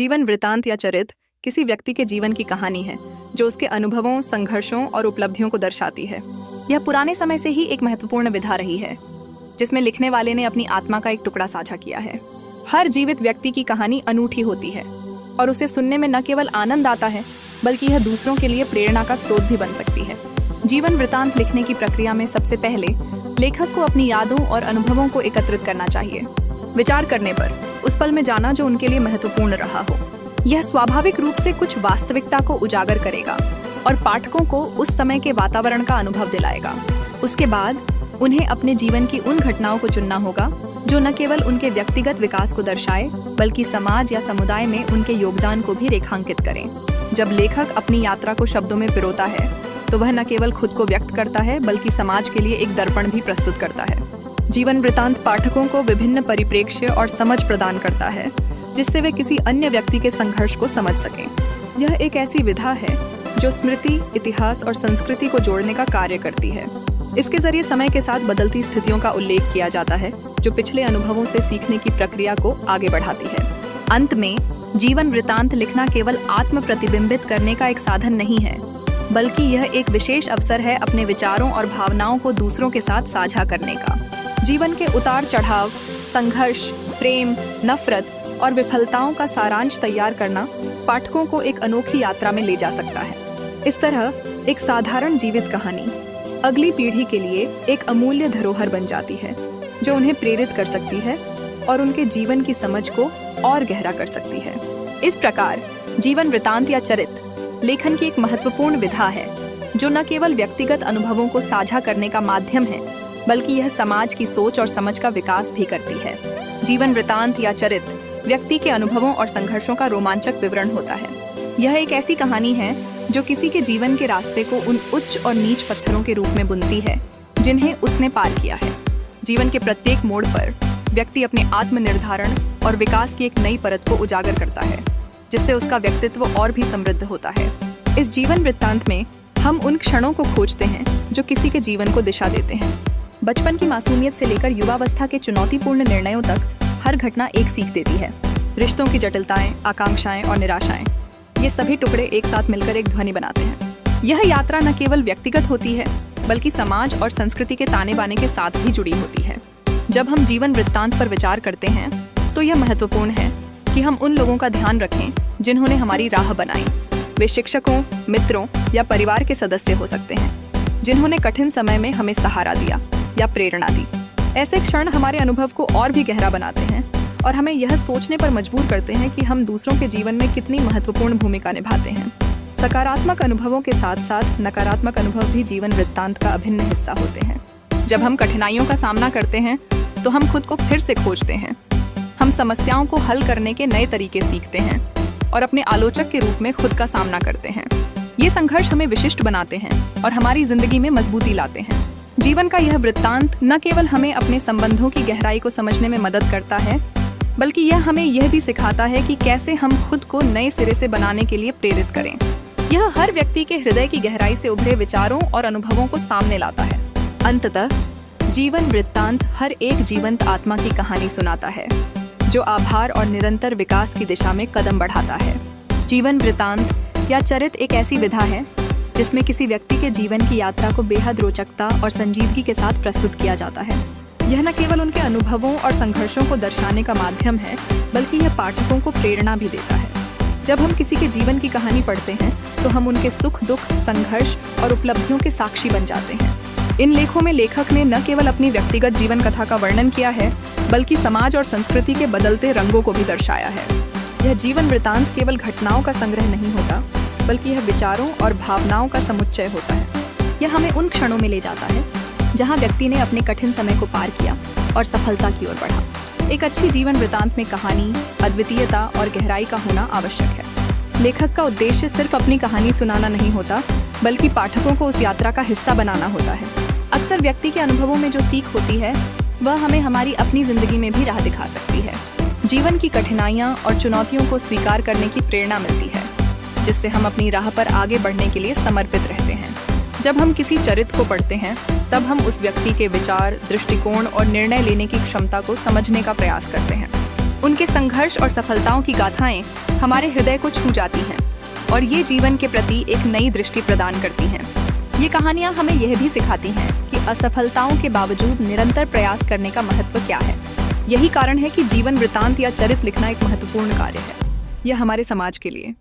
जीवन वृत्तांत या चरित्र किसी व्यक्ति के जीवन की कहानी है जो उसके अनुभवों, संघर्षों और उपलब्धियों को दर्शाती है। यह पुराने समय से ही एक महत्वपूर्ण विधा रही है जिसमें लिखने वाले ने अपनी आत्मा का एक टुकड़ा साझा किया है। हर जीवित व्यक्ति की कहानी अनूठी होती है और उसे सुनने में न केवल आनंद आता है बल्कि यह दूसरों के लिए प्रेरणा का स्रोत भी बन सकती है। जीवन वृत्तांत लिखने की प्रक्रिया में सबसे पहले लेखक को अपनी यादों और अनुभवों को एकत्रित करना चाहिए। विचार करने पर उस पल में जाना जो उनके लिए महत्वपूर्ण रहा हो। यह स्वाभाविक रूप से कुछ वास्तविकता को उजागर करेगा और पाठकों को उस समय के वातावरण का अनुभव दिलाएगा। उसके बाद उन्हें अपने जीवन की उन घटनाओं को चुनना होगा जो न केवल उनके व्यक्तिगत विकास को दर्शाए बल्कि समाज या समुदाय में उनके योगदान को भी रेखांकित करें। जब लेखक अपनी यात्रा को शब्दों में पिरोता है तो वह न केवल खुद को व्यक्त करता है बल्कि समाज के लिए एक दर्पण भी प्रस्तुत करता है। जीवन वृत्तांत पाठकों को विभिन्न परिप्रेक्ष्य और समझ प्रदान करता है जिससे वे किसी अन्य व्यक्ति के संघर्ष को समझ सकें। यह एक ऐसी विधा है जो स्मृति, इतिहास और संस्कृति को जोड़ने का कार्य करती है। इसके जरिए समय के साथ बदलती स्थितियों का उल्लेख किया जाता है जो पिछले अनुभवों से सीखने की प्रक्रिया को आगे बढ़ाती है। अंत में जीवन वृत्तांत लिखना केवल आत्म प्रतिबिंबित करने का एक साधन नहीं है बल्कि यह एक विशेष अवसर है अपने विचारों और भावनाओं को दूसरों के साथ साझा करने का। जीवन के उतार चढ़ाव, संघर्ष, प्रेम, नफरत और विफलताओं का सारांश तैयार करना पाठकों को एक अनोखी यात्रा में ले जा सकता है। इस तरह एक साधारण जीवित कहानी अगली पीढ़ी के लिए एक अमूल्य धरोहर बन जाती है जो उन्हें प्रेरित कर सकती है और उनके जीवन की समझ को और गहरा कर सकती है। इस प्रकार जीवन वृत्तांत या चरित्र लेखन की एक महत्वपूर्ण विधा है जो न केवल व्यक्तिगत अनुभवों को साझा करने का माध्यम है बल्कि यह समाज की सोच और समझ का विकास भी करती है। जीवन वृत्तांत या चरित्र व्यक्ति के अनुभवों और संघर्षों का रोमांचक विवरण होता है। यह एक ऐसी कहानी है जो किसी के जीवन के रास्ते को उन उच्च और नीच पत्थरों के रूप में बुनती है जिन्हें उसने पार किया है। जीवन के प्रत्येक मोड़ पर व्यक्ति अपने आत्मनिर्धारण और विकास की एक नई परत को उजागर करता है जिससे उसका व्यक्तित्व और भी समृद्ध होता है। इस जीवन वृत्तांत में हम उन क्षणों को खोजते हैं जो किसी के जीवन को दिशा देते हैं। बचपन की मासूमियत से लेकर युवावस्था के चुनौतीपूर्ण निर्णयों तक हर घटना एक सीख देती है। रिश्तों की जटिलताएं, आकांक्षाएं और निराशाएं, ये सभी टुकड़े एक साथ मिलकर एक ध्वनि बनाते हैं। यह यात्रा न केवल व्यक्तिगत होती है बल्कि समाज और संस्कृति के ताने बाने के साथ भी जुड़ी होती है। जब हम जीवन वृत्तांत पर विचार करते हैं तो यह महत्वपूर्ण है कि हम उन लोगों का ध्यान रखें जिन्होंने हमारी राह बनाई। वे शिक्षकों, मित्रों या परिवार के सदस्य हो सकते हैं जिन्होंने कठिन समय में हमें सहारा दिया या प्रेरणा दी। ऐसे क्षण हमारे अनुभव को और भी गहरा बनाते हैं और हमें यह सोचने पर मजबूर करते हैं कि हम दूसरों के जीवन में कितनी महत्वपूर्ण भूमिका निभाते हैं। सकारात्मक अनुभवों के साथ साथ नकारात्मक अनुभव भी जीवन वृत्तांत का अभिन्न हिस्सा होते हैं। जब हम कठिनाइयों का सामना करते हैं तो हम खुद को फिर से खोजते हैं। हम समस्याओं को हल करने के नए तरीके सीखते हैं और अपने आलोचक के रूप में खुद का सामना करते हैं। ये संघर्ष हमें विशिष्ट बनाते हैं और हमारी जिंदगी में मजबूती लाते हैं। जीवन का यह वृत्तांत न केवल हमें अपने संबंधों की गहराई को समझने में मदद करता है बल्कि यह हमें यह भी सिखाता है कि कैसे हम खुद को नए सिरे से बनाने के लिए प्रेरित करें। यह हर व्यक्ति के हृदय की गहराई से उभरे विचारों और अनुभवों को सामने लाता है। अंततः जीवन वृत्तांत हर एक जीवंत आत्मा की कहानी सुनाता है जो आभार और निरंतर विकास की दिशा में कदम बढ़ाता है। जीवन वृत्तांत या चरित्र एक ऐसी विधा है जिसमें किसी व्यक्ति के जीवन की यात्रा को बेहद रोचकता और संजीदगी के साथ प्रस्तुत किया जाता है। यह न केवल उनके अनुभवों और संघर्षों को दर्शाने का माध्यम है बल्कि यह पाठकों को प्रेरणा भी देता है। जब हम किसी के जीवन की कहानी पढ़ते हैं तो हम उनके सुख, दुख, संघर्ष और उपलब्धियों के साक्षी बन जाते हैं। इन लेखों में लेखक ने न केवल अपनी व्यक्तिगत जीवन कथा का वर्णन किया है बल्कि समाज और संस्कृति के बदलते रंगों को भी दर्शाया है। यह जीवन वृत्तांत केवल घटनाओं का संग्रह नहीं होता बल्कि यह विचारों और भावनाओं का समुच्चय होता है। यह हमें उन क्षणों में ले जाता है जहां व्यक्ति ने अपने कठिन समय को पार किया और सफलता की ओर बढ़ा। एक अच्छी जीवन वृत्तांत में कहानी, अद्वितीयता और गहराई का होना आवश्यक है। लेखक का उद्देश्य सिर्फ अपनी कहानी सुनाना नहीं होता बल्कि पाठकों को उस यात्रा का हिस्सा बनाना होता है। अक्सर व्यक्ति के अनुभवों में जो सीख होती है वह हमें हमारी अपनी जिंदगी में भी राह दिखा सकती है। जीवन की कठिनाइयाँ और चुनौतियों को स्वीकार करने की प्रेरणा मिलती है जिससे हम अपनी राह पर आगे बढ़ने के लिए समर्पित रहते हैं। जब हम किसी चरित्र को पढ़ते हैं तब हम उस व्यक्ति के विचार, दृष्टिकोण और निर्णय लेने की क्षमता को समझने का प्रयास करते हैं। उनके संघर्ष और सफलताओं की गाथाएं हमारे हृदय को छू जाती हैं और ये जीवन के प्रति एक नई दृष्टि प्रदान करती हैं। ये कहानियां हमें यह भी सिखाती हैं कि असफलताओं के बावजूद निरंतर प्रयास करने का महत्व क्या है। यही कारण है कि जीवन वृत्तांत या चरित्र लिखना एक महत्वपूर्ण कार्य है। यह हमारे समाज के लिए